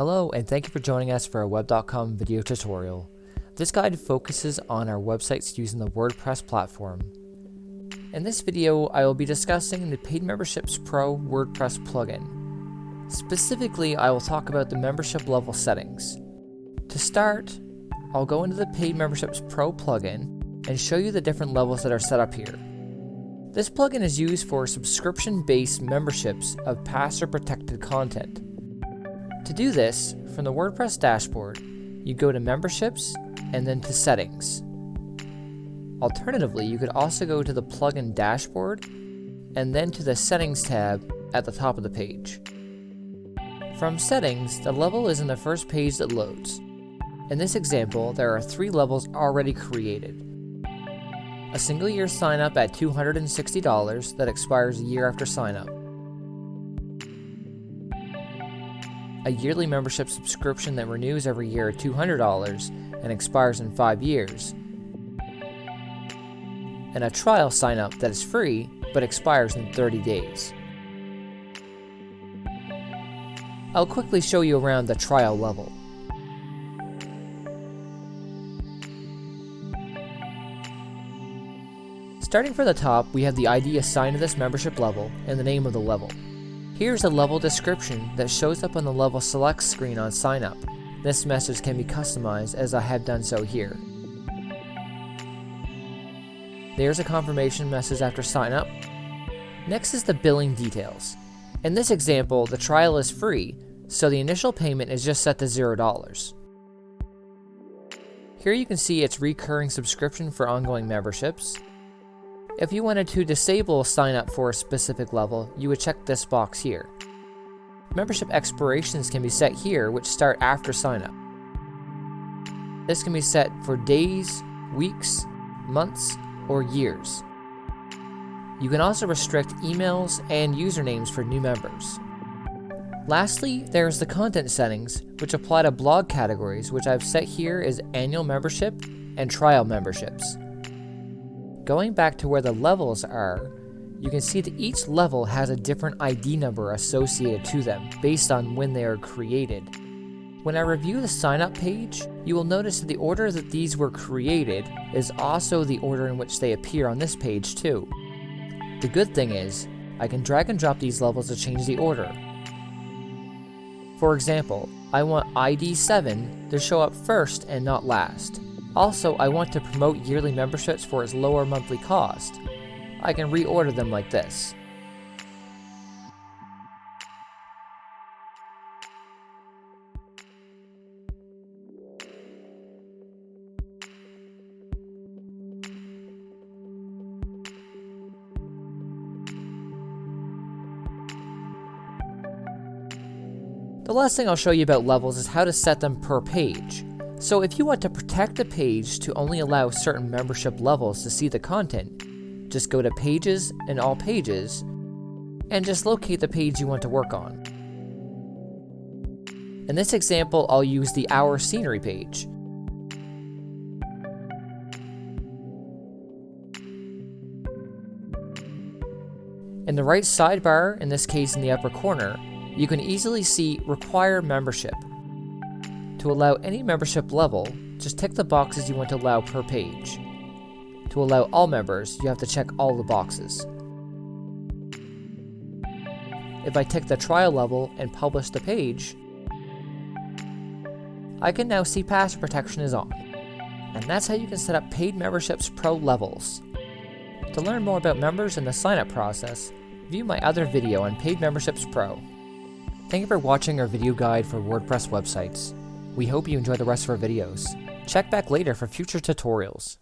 Hello, and thank you for joining us for a web.com video tutorial. This guide focuses on our websites using the WordPress platform. In this video, I will be discussing the Paid Memberships Pro WordPress plugin. Specifically, I will talk about the membership level settings. To start, I'll go into the Paid Memberships Pro plugin and show you the different levels that are set up here. This plugin is used for subscription-based memberships of password-protected content. To do this, from the WordPress dashboard, you go to Memberships and then to Settings. Alternatively, you could also go to the plugin dashboard and then to the Settings tab at the top of the page. From Settings, the level is in the first page that loads. In this example, there are 3 levels already created. A single year sign up at $260 that expires a year after sign up. A yearly membership subscription that renews every year at $200 and expires in 5 years. And a trial sign up that is free but expires in 30 days. I'll quickly show you around the trial level. Starting from the top, we have the ID assigned to this membership level and the name of the level. Here's the level description that shows up on the level select screen on sign up. This message can be customized as I have done so here. There's a confirmation message after sign up. Next is the billing details. In this example, the trial is free, so the initial payment is just set to $0. Here you can see its recurring subscription for ongoing memberships. If you wanted to disable sign up for a specific level, you would check this box here. Membership expirations can be set here, which start after sign up. This can be set for days, weeks, months, or years. You can also restrict emails and usernames for new members. Lastly, there is the content settings, which apply to blog categories, which I've set here as annual membership and trial memberships. Going back to where the levels are, you can see that each level has a different ID number associated to them based on when they are created. When I review the sign up page, you will notice that the order that these were created is also the order in which they appear on this page too. The good thing is, I can drag and drop these levels to change the order. For example, I want ID 7 to show up first and not last. Also, I want to promote yearly memberships for its lower monthly cost. I can reorder them like this. The last thing I'll show you about levels is how to set them per page. So if you want to protect a page to only allow certain membership levels to see the content, just go to Pages and All Pages, and just locate the page you want to work on. In this example, I'll use the Our Scenery page. In the right sidebar, in this case in the upper corner, you can easily see Require Membership. To allow any membership level, just tick the boxes you want to allow per page. To allow all members, you have to check all the boxes. If I tick the trial level and publish the page, I can now see password protection is on. And that's how you can set up Paid Memberships Pro levels. To learn more about members and the sign-up process, view my other video on Paid Memberships Pro. Thank you for watching our video guide for WordPress websites. We hope you enjoy the rest of our videos. Check back later for future tutorials.